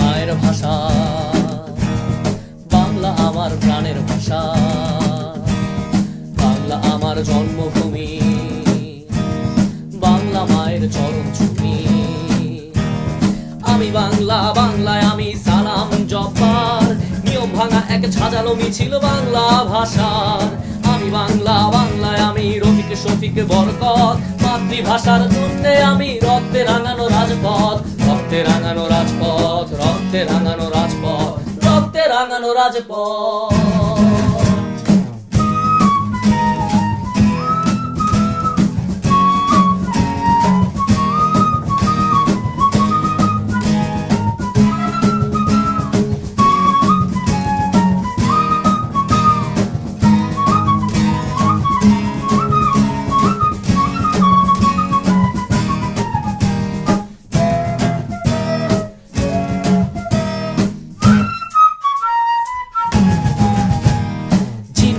মায়ের ভাষা, বাংলা আমার প্রাণের ভাষা, বাংলা আমার জন্মভূমি, বাংলা মায়ের চরণ ছুমি। আমি বাংলা, বাংলায় আমি সালাম জপার, নিয়ম ভাঙা এক সাজানো মিছিল বাংলা ভাষার। আমি বাংলা, বাংলায় আমি রফিক শফিক বরকত, মাতৃভাষার জন্যে আমি রক্তে রাঙানো রাজপথ, রক্তে রাঙানো রাজপথ, রক্তে রাঙানো রাজপথ, রক্তে রাঙানো রাজপথ।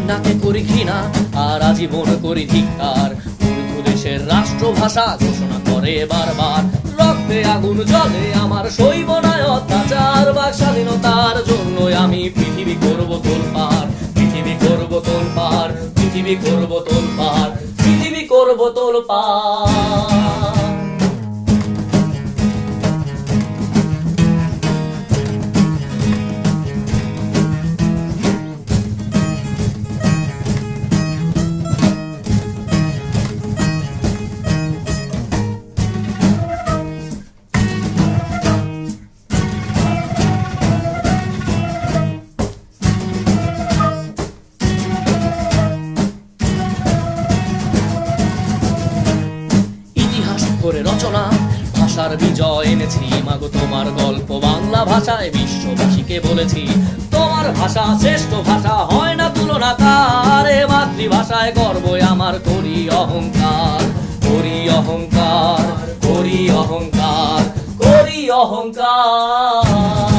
নাকে করি ঘৃণা আর আজীবন করি ধিক্কার, উর্দু দেশের রাষ্ট্রভাষা ঘোষণা করে বারবার। রক্তে আগুন জ্বলে আমার সইব না অত্যাচার, বাক স্বাধীনতার জন্য আমি পৃথিবী করব তোলপাড়, পৃথিবী করব তোলপাড়, পৃথিবী করব তোলপাড়, পৃথিবী করব তোলপাড়। করে রচনা ভাষার বিজয় এনেছি, মাগো তোমার গল্প বাংলা ভাষায় বিশ্ববাসীকে বলেছি। তোমার ভাষা শ্রেষ্ঠ ভাষা, হয় না তুলনা তার, এ মাতৃভাষায় গর্ব আমার করি অহংকার, করি অহংকার, করি অহংকার, করি অহংকার।